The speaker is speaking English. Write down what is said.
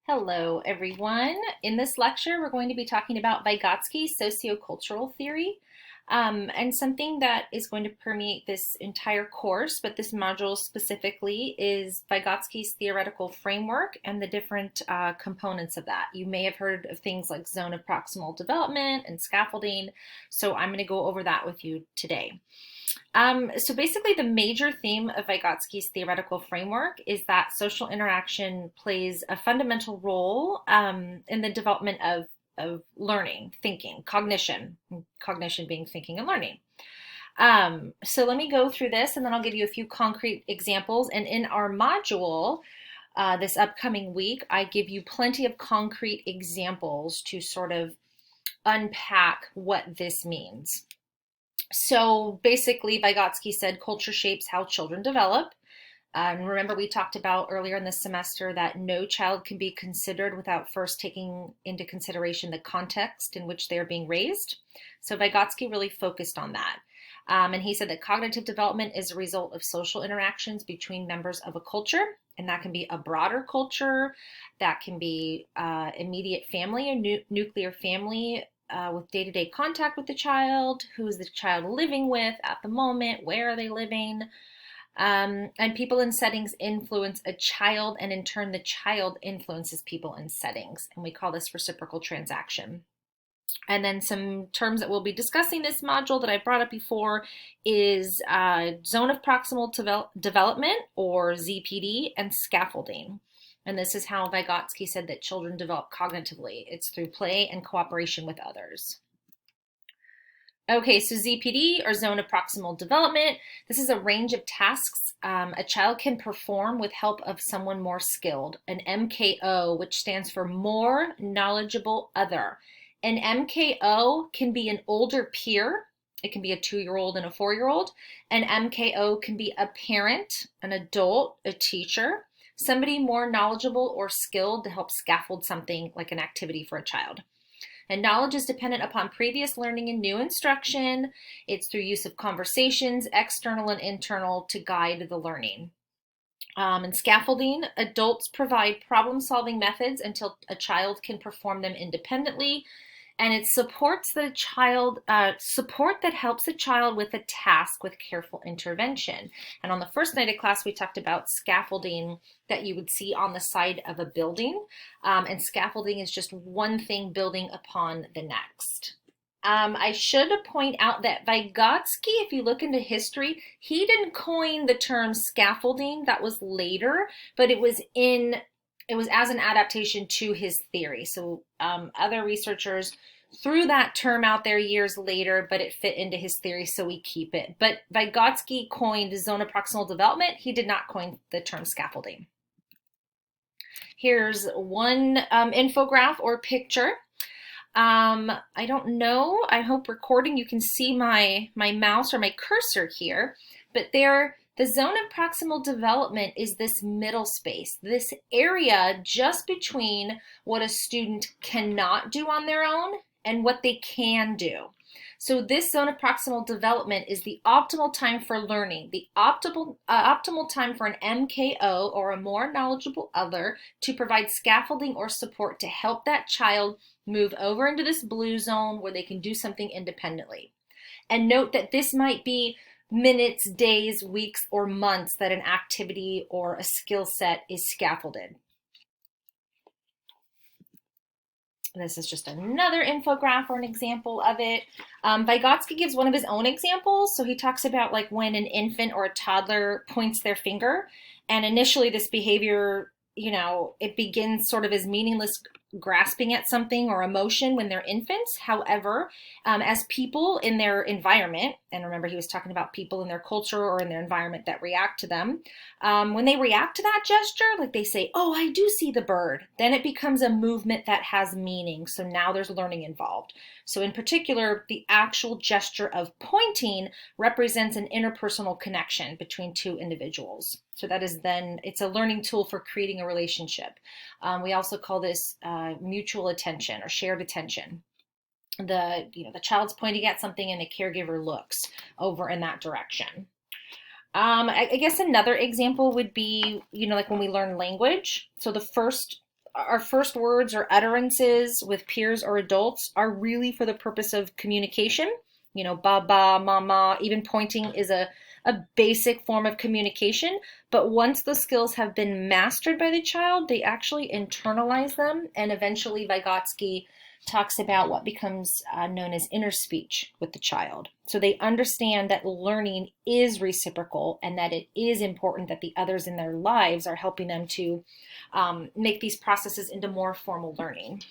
Hello, everyone. In this lecture, we're going to be talking about Vygotsky's sociocultural theory, and something that is going to permeate this entire course, but this module specifically, is Vygotsky's theoretical framework and the different components of that. You may have heard of things like zone of proximal development and scaffolding, so I'm going to go over that with you today. So basically, the major theme of Vygotsky's theoretical framework is that social interaction plays a fundamental role in the development of learning, thinking, cognition being thinking and learning. So let me go through this and then I'll give you a few concrete examples. And in our module, this upcoming week, I give you plenty of concrete examples to sort of unpack what this means. So basically, Vygotsky said culture shapes how children develop. And remember, we talked about earlier in this semester that no child can be considered without first taking into consideration the context in which they're being raised. So Vygotsky really focused on that. And he said that cognitive development is a result of social interactions between members of a culture. And that can be a broader culture, that can be immediate family or nuclear family, with day-to-day contact with the child, who is the child living with at the moment, where are they living, and people in settings influence a child, and in turn the child influences people in settings, and we call this reciprocal transaction. And then some terms that we'll be discussing this module that I brought up before is zone of proximal development, or ZPD, and scaffolding. And this is how Vygotsky said that children develop cognitively. It's through play and cooperation with others. Okay, so ZPD, or zone of proximal development, this is a range of tasks a child can perform with help of someone more skilled. An MKO, which stands for more knowledgeable other. An MKO can be an older peer. It can be a 2-year-old and a 4-year-old. An MKO can be a parent, an adult, a teacher, somebody more knowledgeable or skilled to help scaffold something like an activity for a child. And knowledge is dependent upon previous learning and new instruction. It's through use of conversations, external and internal, to guide the learning. And scaffolding, adults provide problem-solving methods until a child can perform them independently. And it supports the child, support that helps a child with a task with careful intervention. And on the first night of class, we talked about scaffolding that you would see on the side of a building. And scaffolding is just one thing building upon the next. I should point out that Vygotsky, if you look into history, he didn't coin the term scaffolding. That was later, but it was as an adaptation to his theory. So other researchers threw that term out there years later, but it fit into his theory, so we keep it. But Vygotsky coined zone of proximal development. He did not coin the term scaffolding. Here's one infograph or picture. I don't know, I hope recording you can see my mouse or my cursor here, but there, the zone of proximal development is this middle space, this area just between what a student cannot do on their own and what they can do. So this zone of proximal development is the optimal time for learning, the optimal time for an MKO, or a more knowledgeable other, to provide scaffolding or support to help that child move over into this blue zone where they can do something independently. And note that this might be minutes, days, weeks, or months that an activity or a skill set is scaffolded. This is just another infograph or an example of it. Vygotsky gives one of his own examples. So he talks about like when an infant or a toddler points their finger, and initially this behavior, it begins sort of as meaningless grasping at something or emotion when they're infants. However, as people in their environment, and remember he was talking about people in their culture or in their environment that react to them, when they react to that gesture, like they say, oh, I do see the bird, then it becomes a movement that has meaning. So now there's learning involved. So in particular, the actual gesture of pointing represents an interpersonal connection between two individuals. So that is then, it's a learning tool for creating a relationship. We also call this mutual attention or shared attention. The child's pointing at something and the caregiver looks over in that direction. I guess another example would be, like when we learn language. So the first our first words or utterances with peers or adults are really for the purpose of communication. You know, baba, mama, even pointing is a basic form of communication. But once those skills have been mastered by the child, they actually internalize them. And eventually, Vygotsky talks about what becomes known as inner speech with the child. So they understand that learning is reciprocal and that it is important that the others in their lives are helping them to make these processes into more formal learning.